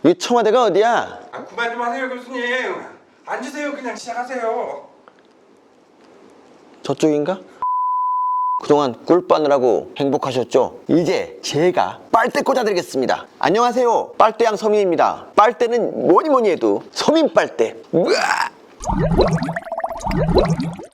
이 청와대가 어디야? 아, 그만 좀 하세요, 교수님. 앉으세요. 그냥 시작하세요. 저쪽인가? 그동안 꿀 빠느라고 행복하셨죠? 이제 제가 빨대 꽂아드리겠습니다. 안녕하세요, 빨대양 서민입니다. 빨대는 뭐니 해도 서민 빨대. 으아!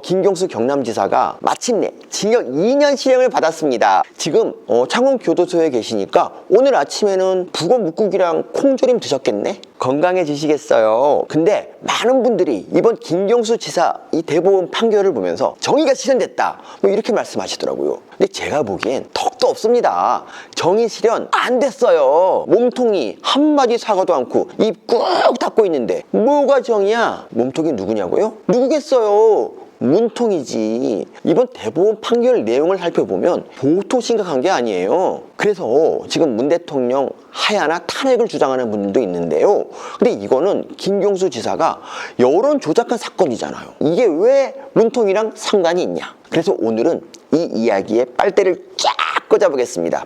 김경수 경남지사가 마침내 징역 2년 실형을 받았습니다. 지금 창원교도소에 계시니까 오늘 아침에는 북어 묵국이랑 콩조림 드셨겠네? 건강해지시겠어요. 근데 많은 분들이 이번 김경수 지사 이 대법원 판결을 보면서 정의가 실현됐다 뭐 이렇게 말씀하시더라고요. 근데 제가 보기엔 턱도 없습니다. 정의 실현 안 됐어요. 몸통이 한마디 사과도 않고 입 꾹 닫고 있는데 뭐가 정의야? 몸통이 누구냐고요? 누구겠어요? 문통이지. 이번 대법원 판결 내용을 살펴보면 보통 심각한 게 아니에요. 그래서 지금 문 대통령 하야나 탄핵을 주장하는 분들도 있는데요. 근데 이거는 김경수 지사가 여론 조작한 사건이잖아요. 이게 왜 문통이랑 상관이 있냐? 그래서 오늘은 이 이야기에 빨대를 쫙 꽂아보겠습니다.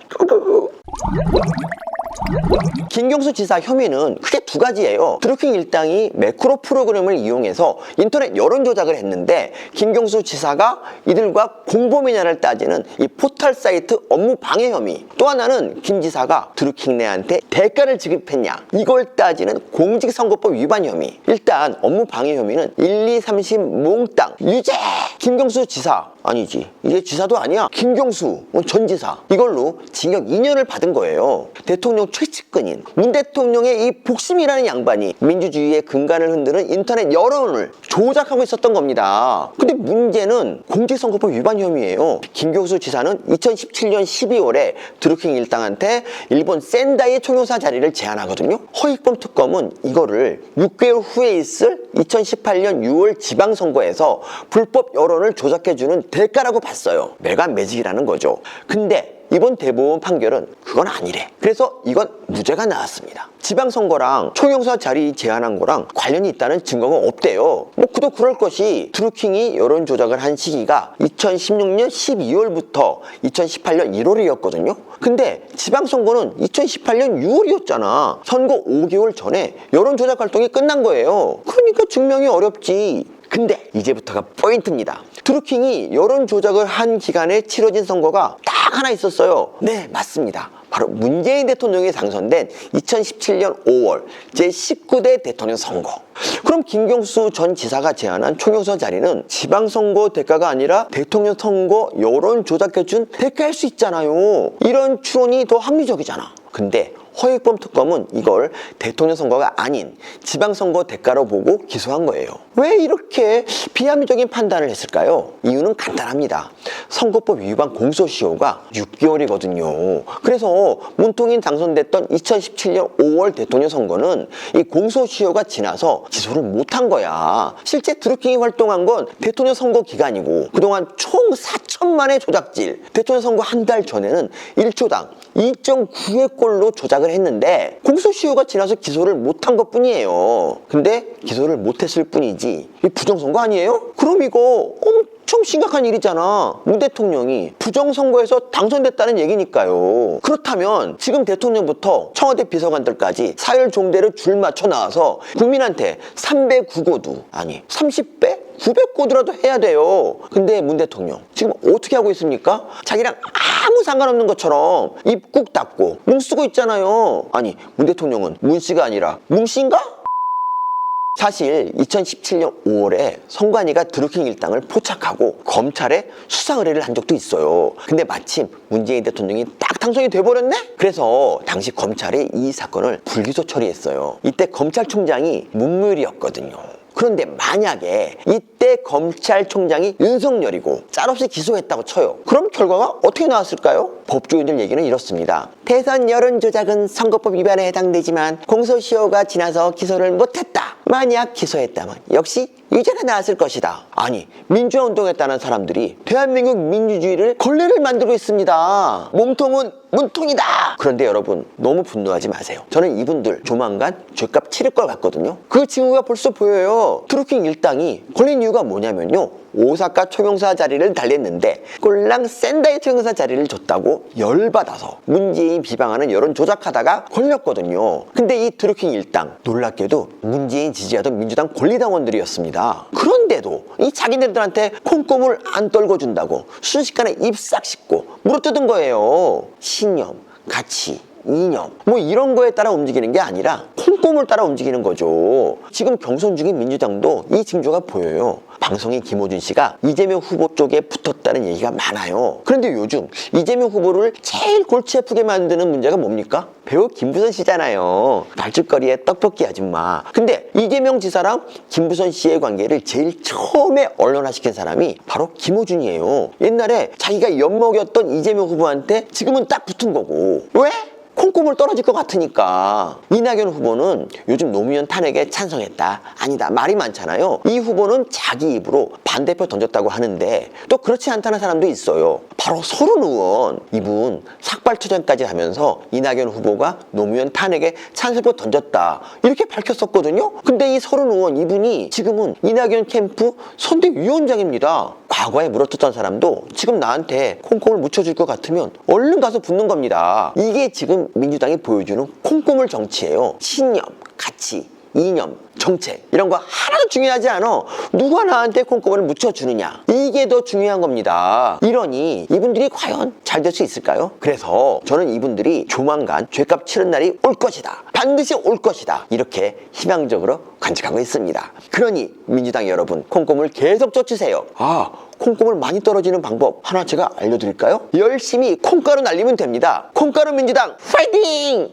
김경수 지사 혐의는 크게 두 가지예요. 드루킹 일당이 매크로 프로그램을 이용해서 인터넷 여론 조작을 했는데 김경수 지사가 이들과 공범이냐를 따지는 이 포털 사이트 업무 방해 혐의, 또 하나는 김 지사가 드루킹 내한테 대가를 지급했냐 이걸 따지는 공직선거법 위반 혐의. 일단 업무 방해 혐의는 1, 2, 3심 몽땅 유죄! 김경수 지사 아니지, 이제 지사도 아니야, 김경수 전 지사 이걸로 징역 2년을 받은 거예요. 대통령 최측근인 문 대통령의 이 복심이라는 양반이 민주주의의 근간을 흔드는 인터넷 여론을 조작하고 있었던 겁니다. 근데 문제는 공직선거법 위반 혐의예요. 김경수 지사는 2017년 12월에 드루킹 일당한테 일본 센다이 총영사 자리를 제안하거든요. 허익범 특검은 이거를 6개월 후에 있을 2018년 6월 지방선거에서 불법 여론을 조작해주는 대가라고 봤어요. 매간매직이라는 거죠. 근데 이번 대법원 판결은 그건 아니래. 그래서 이건 무죄가 나왔습니다. 지방선거랑 총영사 자리 제안한 거랑 관련이 있다는 증거가 없대요. 뭐 그도 그럴 것이 드루킹이 여론 조작을 한 시기가 2016년 12월부터 2018년 1월이었거든요. 근데 지방선거는 2018년 6월이었잖아. 선거 5개월 전에 여론 조작 활동이 끝난 거예요. 그러니까 증명이 어렵지. 근데 이제부터가 포인트입니다. 드루킹이 여론 조작을 한 기간에 치러진 선거가 딱 하나 있었어요. 네, 맞습니다. 바로 문재인 대통령이 당선된 2017년 5월 제19대 대통령 선거. 그럼 김경수 전 지사가 제안한 총영사 자리는 지방선거 대가가 아니라 대통령 선거 여론 조작해준 대가일 수 있잖아요. 이런 추론이 더 합리적이잖아. 근데 허익범 특검은 이걸 대통령 선거가 아닌 지방선거 대가로 보고 기소한 거예요. 왜 이렇게 비합리적인 판단을 했을까요? 이유는 간단합니다. 선거법 위반 공소시효가 6개월이거든요. 그래서 문통인 당선됐던 2017년 5월 대통령 선거는 이 공소시효가 지나서 기소를 못한 거야. 실제 드루킹이 활동한 건 대통령 선거 기간이고 그동안 총 4천만의 조작질, 대통령 선거 한 달 전에는 1초당 2.9회 꼴로 조작을 했는데 공소시효가 지나서 기소를 못한 것 뿐이에요. 근데 기소를 못했을 뿐이지 이 부정선거 아니에요? 그럼 이거 엄청 심각한 일이잖아. 문 대통령이 부정선거에서 당선됐다는 얘기니까요. 그렇다면 지금 대통령부터 청와대 비서관들까지 사열 종대를 줄 맞춰 나와서 국민한테 309고도 아니 30배? 900고도라도 해야 돼요. 근데 문 대통령 지금 어떻게 하고 있습니까? 자기랑 아무 상관없는 것처럼 입 꾹 닫고 뭉 쓰고 있잖아요. 아니 문 대통령은 문씨가 아니라 뭉씨인가? 사실 2017년 5월에 선관위가 드루킹 일당을 포착하고 검찰에 수사 의뢰를 한 적도 있어요. 근데 마침 문재인 대통령이 딱 당선이 돼버렸네? 그래서 당시 검찰이 이 사건을 불기소 처리했어요. 이때 검찰총장이 문무일이었거든요. 그런데 만약에 이때 검찰총장이 윤석열이고 짤없이 기소했다고 쳐요. 그럼 결과가 어떻게 나왔을까요? 법조인들 얘기는 이렇습니다. 대선 여론 조작은 선거법 위반에 해당되지만 공소시효가 지나서 기소를 못했다. 만약 기소했다면 역시 유죄가 나왔을 것이다. 아니 민주화 운동했다는 사람들이 대한민국 민주주의를 걸레를 만들고 있습니다. 몸통은 문통이다. 그런데 여러분 너무 분노하지 마세요. 저는 이분들 조만간 죗값 치를 것 같거든요. 그 징후가 벌써 보여요. 드루킹 일당이 걸린 이유가 이유가 뭐냐면요, 오사카 총영사 자리를 달랬는데 꼴랑 센다이 총영사 자리를 줬다고 열받아서 문재인 비방하는 여론 조작하다가 걸렸거든요. 근데 이 드루킹 일당, 놀랍게도 문재인 지지하던 민주당 권리당원들이었습니다. 그런데도 이 자기네들한테 콩고물 안 떨궈준다고 순식간에 입 싹 씻고 물어뜯은 거예요. 신념, 가치, 이념 뭐 이런 거에 따라 움직이는 게 아니라 콩고물 따라 움직이는 거죠. 지금 경선 중인 민주당도 이 징조가 보여요. 방송인 김호준 씨가 이재명 후보 쪽에 붙었다는 얘기가 많아요. 그런데 요즘 이재명 후보를 제일 골치 아프게 만드는 문제가 뭡니까? 배우 김부선 씨잖아요. 발죽거리의 떡볶이 아줌마. 근데 이재명 지사랑 김부선 씨의 관계를 제일 처음에 언론화시킨 사람이 바로 김호준이에요. 옛날에 자기가 엿먹였던 이재명 후보한테 지금은 딱 붙은 거고. 왜? 콩고물 떨어질 것 같으니까. 이낙연 후보는 요즘 노무현 탄핵에 찬성했다, 아니다 말이 많잖아요. 이 후보는 자기 입으로 반대표 던졌다고 하는데 또 그렇지 않다는 사람도 있어요. 바로 서른 의원, 이분 삭발투쟁까지 하면서 이낙연 후보가 노무현 탄핵에 찬성표 던졌다 이렇게 밝혔었거든요. 근데 이 서른 의원 이분이 지금은 이낙연 캠프 선대위원장입니다. 과거에 물어뜯던 사람도 지금 나한테 콩고물 묻혀줄 것 같으면 얼른 가서 붙는 겁니다. 이게 지금 민주당이 보여주는 콩고물 정치예요. 신념, 가치, 이념, 정책 이런 거 하나도 중요하지 않아. 누가 나한테 콩고물을 묻혀주느냐, 이게 더 중요한 겁니다. 이러니 이분들이 과연 잘 될 수 있을까요? 그래서 저는 이분들이 조만간 죗값 치른 날이 올 것이다, 반드시 올 것이다, 이렇게 희망적으로 간직하고 있습니다. 그러니 민주당 여러분, 콩고물 계속 쫓으세요. 콩고물 많이 떨어지는 방법 하나 제가 알려드릴까요? 열심히 콩가루 날리면 됩니다. 콩가루 민주당 파이팅!